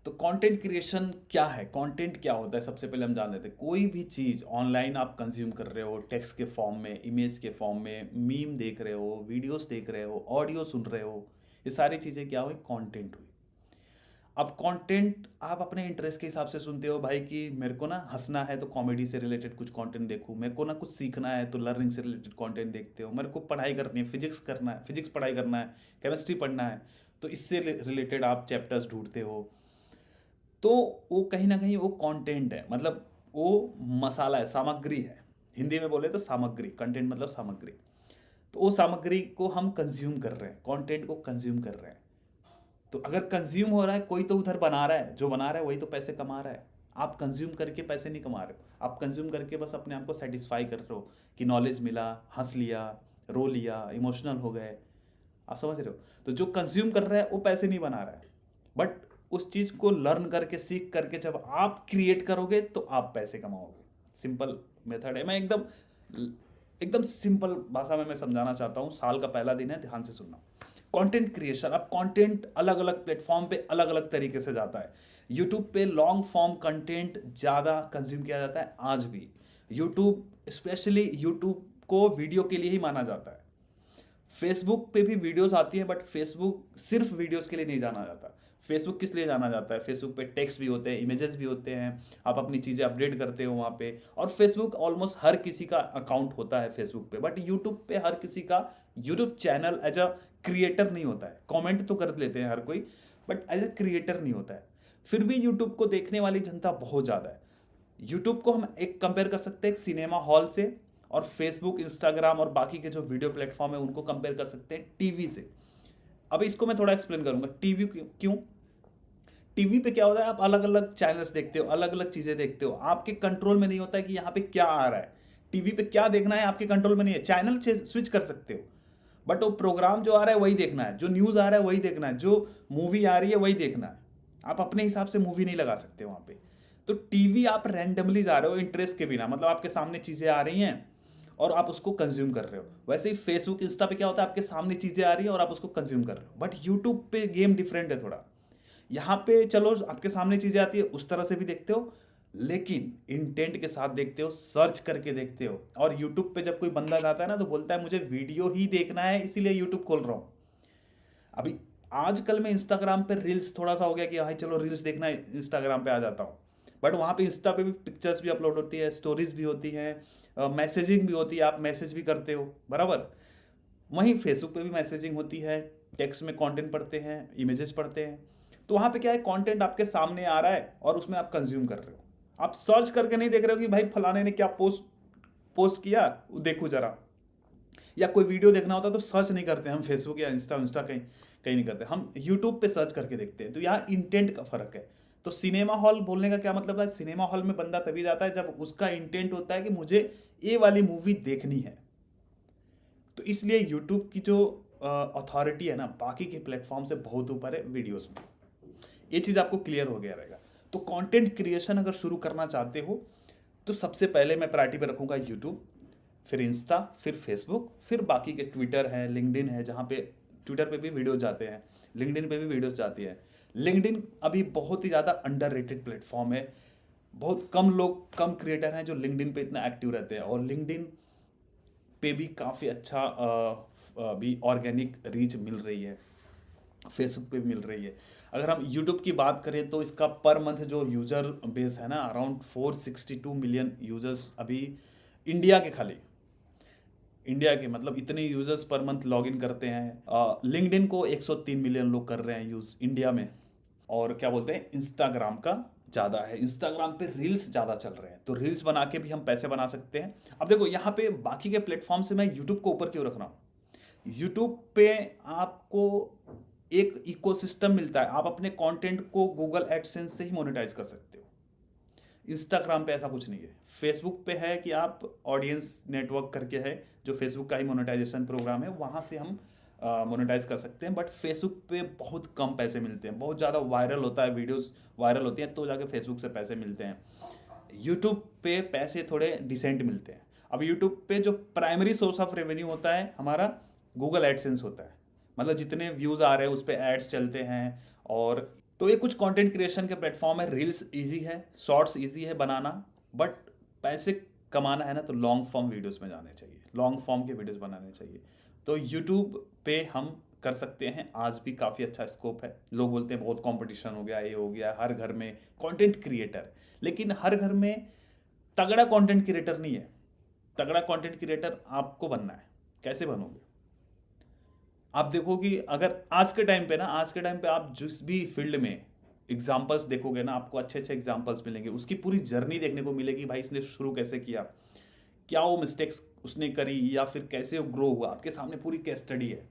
तो content creation क्या है, कंटेंट क्या होता है, सबसे पहले हम जान लेते हैं। कोई भी चीज़ ऑनलाइन आप कंज्यूम कर रहे हो, टेक्स्ट के फॉर्म में, इमेज के फॉर्म में, मीम देख रहे हो, वीडियोस देख रहे हो, ऑडियो सुन रहे हो, ये सारी चीज़ें क्या हुई, कंटेंट हुई। अब कंटेंट आप अपने इंटरेस्ट के हिसाब से सुनते हो भाई, कि मेरे को ना हंसना है तो कॉमेडी से रिलेटेड कुछ कंटेंट देखूँ, मेरे को ना कुछ सीखना है तो लर्निंग से रिलेटेड कंटेंट देखते हो, मेरे को पढ़ाई करनी है, फिजिक्स करना है, फिजिक्स पढ़ाई करना है, केमिस्ट्री पढ़ना है, तो इससे रिलेटेड आप चैप्टर्स ढूंढते हो। तो वो कहीं ना कहीं वो कंटेंट है, मतलब वो मसाला है, सामग्री है। हिंदी में बोले तो सामग्री, कंटेंट मतलब सामग्री। तो वो सामग्री को हम कंज्यूम कर रहे हैं, कंटेंट को कंज्यूम कर रहे हैं। तो अगर कंज्यूम हो रहा है, कोई तो उधर बना रहा है, जो बना रहा है वही तो पैसे कमा रहा है। आप कंज्यूम करके पैसे नहीं कमा रहे हो, आप कंज्यूम करके बस अपने आप को सेटिस्फाई कर रहे हो कि नॉलेज मिला, हंस लिया, रो लिया, इमोशनल हो गए। आप समझ रहे हो? तो जो कंज्यूम कर रहा है वो पैसे नहीं बना रहा है, बट उस चीज़ को लर्न करके, सीख करके जब आप क्रिएट करोगे तो आप पैसे कमाओगे। सिंपल मेथड है। मैं एकदम एकदम सिंपल भाषा में मैं समझाना चाहता हूँ। साल का पहला दिन है, ध्यान से सुनना। कंटेंट क्रिएशन, अब कंटेंट अलग अलग प्लेटफॉर्म पे अलग अलग तरीके से जाता है। यूट्यूब पे लॉन्ग फॉर्म कंटेंट ज़्यादा कंज्यूम किया जाता है आज भी। यूट्यूब, स्पेशली यूट्यूब को वीडियो के लिए ही माना जाता है। फेसबुक पे भी वीडियोस आती है, बट फेसबुक सिर्फ वीडियोस के लिए नहीं जाना जाता। फेसबुक किस लिए जाना जाता है? फेसबुक पे टेक्स्ट भी होते हैं, इमेजेस भी होते हैं, आप अपनी चीज़ें अपडेट करते हो वहाँ पे। और फेसबुक ऑलमोस्ट हर किसी का अकाउंट होता है फेसबुक पे, बट यूट्यूब पे हर किसी का YouTube channel as a creator नहीं होता है। कमेंट तो कर लेते हैं हर कोई, बट एज अ क्रिएटर नहीं होता है। फिर भी यूट्यूब को देखने वाली जनता बहुत ज़्यादा है। यूट्यूब को हम एक कंपेयर कर सकते हैं एक सिनेमा हॉल से, और फेसबुक, इंस्टाग्राम और बाकी के जो वीडियो प्लेटफॉर्म है उनको कंपेयर कर सकते हैं टीवी से। अब इसको मैं थोड़ा एक्सप्लेन करूंगा, टीवी क्यों। टीवी पे क्या होता है, आप अलग अलग चैनल्स देखते हो, अलग अलग चीजें देखते हो, आपके कंट्रोल में नहीं होता है कि यहाँ पे क्या आ रहा है। टीवी पे क्या देखना है आपके कंट्रोल में नहीं है, चैनल स्विच कर सकते हो, बट वो प्रोग्राम जो आ रहा है वही देखना है, जो न्यूज़ आ रहा है वही देखना है, जो मूवी आ रही है वही देखना है। आप अपने हिसाब से मूवी नहीं लगा सकते वहाँ पे। तो टीवी आप रैंडमली जा रहे हो इंटरेस्ट के बिना, मतलब आपके सामने चीज़ें आ रही हैं और आप उसको कंज्यूम कर रहे हो। वैसे ही फेसबुक, इंस्टा पे क्या होता है, आपके सामने चीज़ें आ रही हैं और आप उसको कंज्यूम कर रहे हो। बट यूट्यूब पे गेम डिफरेंट है थोड़ा। यहाँ पे चलो आपके सामने चीज़ें आती है, उस तरह से भी देखते हो, लेकिन इंटेंट के साथ देखते हो, सर्च करके देखते हो। और यूट्यूब पे जब कोई बंदा जाता है ना, तो बोलता है मुझे वीडियो ही देखना है, इसीलिए यूट्यूब खोल रहा हूँ। अभी आजकल में इंस्टाग्राम पे रील्स थोड़ा सा हो गया कि भाई चलो रील्स देखना है, इंस्टाग्राम पे आ जाता हूँ। बट वहाँ पे इंस्टा पे भी पिक्चर्स भी अपलोड होती है, स्टोरीज भी होती हैं, मैसेजिंग भी होती है, आप मैसेज भी करते हो बराबर। वहीं फेसबुक पे भी मैसेजिंग होती है, टेक्स्ट में कंटेंट पढ़ते हैं, इमेजेस पढ़ते हैं। तो वहाँ पे क्या है, कंटेंट आपके सामने आ रहा है और उसमें आप कंज्यूम कर रहे हो। आप सर्च करके नहीं देख रहे हो कि भाई फलाने ने क्या पोस्ट पोस्ट किया, वो देखो जरा। या कोई वीडियो देखना होता है तो सर्च नहीं करते हम, फेसबुक या इंस्टा इंस्टा कहीं कहीं नहीं करते हम, यूट्यूब पे सर्च करके देखते हैं। तो यहाँ इंटेंट का फर्क है। तो सिनेमा हॉल बोलने का क्या मतलब है, सिनेमा हॉल में बंदा तभी जाता है जब उसका इंटेंट होता है कि मुझे ये वाली मूवी देखनी है। तो इसलिए यूट्यूब की जो अथॉरिटी है ना, बाकी के प्लेटफॉर्म से बहुत ऊपर है वीडियोस में। ये चीज़ आपको क्लियर हो गया रहेगा। तो कंटेंट क्रिएशन अगर शुरू करना चाहते हो, तो सबसे पहले मैं प्रायोरिटी पे रखूंगा यूट्यूब, फिर इंस्टा, फिर फेसबुक, फिर बाकी के ट्विटर है, लिंक्डइन है, जहाँ पे ट्विटर पे भी वीडियोस जाते हैं, लिंक्डइन पे भी वीडियोस जाती है। लिंक्डइन अभी बहुत ही ज़्यादा अंडररेटेड प्लेटफॉर्म है। बहुत कम लोग, कम क्रिएटर हैं जो लिंक्डइन पे इतना एक्टिव रहते हैं, और लिंक्डइन पे भी काफ़ी अच्छा भी ऑर्गेनिक रीच मिल रही है, फेसबुक पे भी मिल रही है। अगर हम यूट्यूब की बात करें तो इसका पर मंथ जो यूज़र बेस है ना, अराउंड 462 मिलियन यूज़र्स अभी इंडिया के, खाली इंडिया के, मतलब इतने यूज़र्स पर मंथ लॉगिन करते हैं। लिंक्डइन को 103 मिलियन लोग कर रहे हैं यूज़ इंडिया में। और क्या बोलते हैं, इंस्टाग्राम का ज़्यादा है, इंस्टाग्राम पे रील्स ज़्यादा चल रहे हैं, तो रील्स बना के भी हम पैसे बना सकते हैं। अब देखो यहाँ पे बाकी के प्लेटफॉर्म से मैं यूट्यूब को ऊपर क्यों रख रहा हूँ। यूट्यूब पे आपको एक इकोसिस्टम मिलता है, आप अपने कंटेंट को गूगल एडसेंस से ही मोनेटाइज कर सकते हो। इंस्टाग्राम पे ऐसा कुछ नहीं है। फेसबुक पे है कि आप ऑडियंस नेटवर्क करके है, जो फेसबुक का ही मोनेटाइजेशन प्रोग्राम है, वहाँ से हम मोनेटाइज कर सकते हैं। बट फेसबुक पे बहुत कम पैसे मिलते हैं, बहुत ज़्यादा वायरल होता है, वीडियोस वायरल होती हैं तो जाके फेसबुक से पैसे मिलते हैं। यूट्यूब पे पैसे थोड़े डिसेंट मिलते हैं। अब यूट्यूब पे जो प्राइमरी सोर्स ऑफ रेवेन्यू होता है हमारा, गूगल एडसेंस होता है। मतलब जितने व्यूज़ आ रहे हैं उस पर एड्स चलते हैं, और तो ये कुछ कंटेंट क्रिएशन के प्लेटफॉर्म है। रील्स इजी है, शॉर्ट्स इजी है बनाना, बट पैसे कमाना है ना तो लॉन्ग फॉर्म वीडियोस में जाने चाहिए, लॉन्ग फॉर्म के वीडियोस बनाने चाहिए। तो यूट्यूब पे हम कर सकते हैं, आज भी काफ़ी अच्छा स्कोप है। लोग बोलते हैं बहुत कंपटीशन हो गया, ये हो गया, हर घर में कंटेंट क्रिएटर, लेकिन हर घर में तगड़ा कंटेंट क्रिएटर नहीं है। तगड़ा कंटेंट क्रिएटर आपको बनना है। कैसे बनोगे? आप देखो कि अगर आज के टाइम पे ना, आज के टाइम पे आप जिस भी फील्ड में एग्जाम्पल्स देखोगे ना, आपको अच्छे अच्छे एग्जाम्पल्स मिलेंगे, उसकी पूरी जर्नी देखने को मिलेगी। भाई इसने शुरू कैसे किया, क्या वो मिस्टेक्स उसने करी, या फिर कैसे वो ग्रो हुआ, आपके सामने पूरी केस स्टडी है।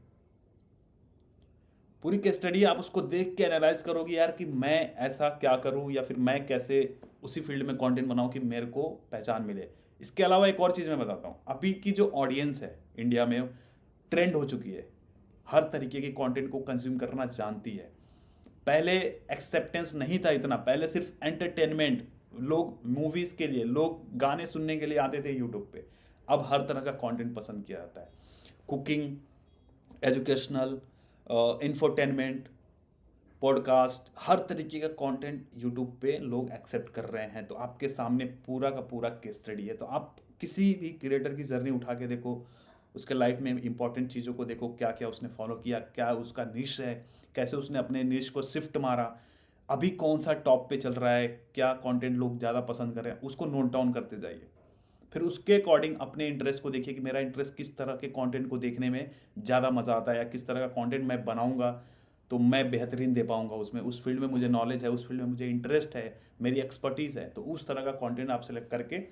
पूरी केस स्टडी आप उसको देख के एनालाइज करोगे यार कि मैं ऐसा क्या करूं, या फिर मैं कैसे उसी फील्ड में कंटेंट बनाऊं कि मेरे को पहचान मिले। इसके अलावा एक और चीज़ मैं बताता हूं, अभी की जो ऑडियंस है इंडिया में, ट्रेंड हो चुकी है, हर तरीके के कंटेंट को कंज्यूम करना जानती है। पहले एक्सेप्टेंस नहीं था इतना, पहले सिर्फ एंटरटेनमेंट, लोग मूवीज़ के लिए, लोग गाने सुनने के लिए आते थे यूट्यूब पे। अब हर तरह का कंटेंट पसंद किया जाता है। कुकिंग, एजुकेशनल, इंफोटेनमेंट, पॉडकास्ट, हर तरीके का कंटेंट यूट्यूब पे लोग एक्सेप्ट कर रहे हैं। तो आपके सामने पूरा का पूरा केस स्टडी है। तो आप किसी भी क्रिएटर की जर्नी उठा के देखो, उसके लाइफ में इंपॉर्टेंट चीज़ों को देखो, क्या क्या उसने फॉलो किया, क्या उसका निश है, कैसे उसने अपने निश को शिफ्ट मारा, अभी कौन सा टॉप पे चल रहा है, क्या कंटेंट लोग ज़्यादा पसंद कर रहे हैं, उसको नोट डाउन करते जाइए। फिर उसके अकॉर्डिंग अपने इंटरेस्ट को देखिए कि मेरा इंटरेस्ट किस तरह के कंटेंट को देखने में ज़्यादा मज़ा आता है, या किस तरह का कंटेंट मैं बनाऊंगा तो मैं बेहतरीन दे पाऊंगा उसमें, उस फील्ड में मुझे नॉलेज है, उस फील्ड में मुझे इंटरेस्ट है, मेरी एक्सपर्टीज़ है। तो उस तरह का कंटेंट आप सेलेक्ट करके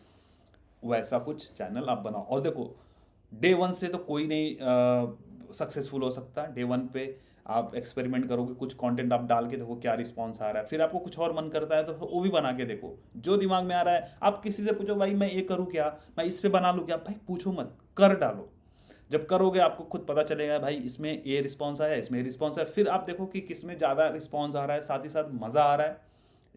वैसा कुछ चैनल आप बनाओ। और देखो, डे वन से तो कोई नहीं सक्सेसफुल हो सकता। डे वन पे आप एक्सपेरिमेंट करोगे, कुछ कंटेंट आप डाल के देखो क्या रिस्पॉन्स आ रहा है, फिर आपको कुछ और मन करता है तो वो भी बना के देखो। जो दिमाग में आ रहा है, आप किसी से पूछो भाई मैं ये करूँ क्या, मैं इस पे बना लूँ क्या, भाई पूछो मत, कर डालो। जब करोगे आपको खुद पता चलेगा भाई इसमें ये रिस्पॉन्स आया, इसमें रिस्पॉन्स आया, फिर आप देखो कि किस में ज़्यादा रिस्पॉन्स आ रहा है, साथ ही साथ मज़ा आ रहा है।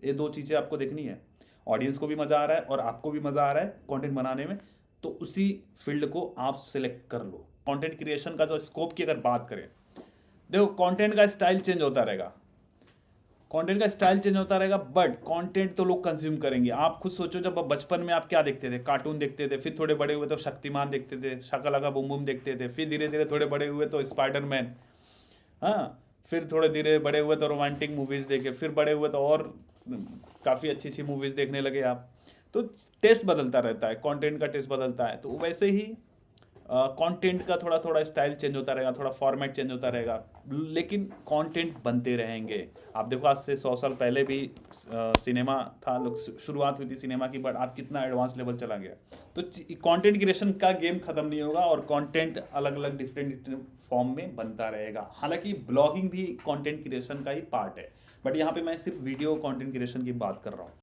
ये दो चीज़ें आपको देखनी है, ऑडियंस को भी मज़ा आ रहा है और आपको भी मज़ा आ रहा है कंटेंट बनाने में, तो उसी फील्ड को आप सिलेक्ट कर लो। कंटेंट क्रिएशन का जो स्कोप की अगर बात करें, देखो कंटेंट का स्टाइल चेंज होता रहेगा, कंटेंट का स्टाइल चेंज होता रहेगा, बट कंटेंट तो लोग कंज्यूम करेंगे। आप खुद सोचो, जब बचपन में आप क्या देखते थे, कार्टून देखते थे, फिर थोड़े बड़े हुए तो शक्तिमान देखते थे, शाका बूम बूम देखते थे, फिर धीरे धीरे थोड़े बड़े हुए तो स्पाइडरमैन, हाँ, फिर थोड़े धीरे बड़े हुए तो रोमांटिक मूवीज़ देखे, फिर बड़े हुए तो और काफ़ी अच्छी अच्छी मूवीज़ देखने लगे आप। तो टेस्ट बदलता रहता है, कंटेंट का टेस्ट बदलता है। तो वैसे ही कंटेंट का थोड़ा थोड़ा स्टाइल चेंज होता रहेगा, थोड़ा फॉर्मेट चेंज होता रहेगा, लेकिन कंटेंट बनते रहेंगे। आप देखो आज से 100 साल पहले भी सिनेमा था, लोग शुरुआत हुई थी सिनेमा की, बट आप कितना एडवांस लेवल चला गया। तो कंटेंट क्रिएशन का गेम खत्म नहीं होगा, और कंटेंट अलग अलग डिफरेंट फॉर्म में बनता रहेगा। हालांकि ब्लॉगिंग भी कंटेंट क्रिएशन का ही पार्ट है, बट यहाँ पे मैं सिर्फ वीडियो कंटेंट क्रिएशन की बात कर रहा हूँ।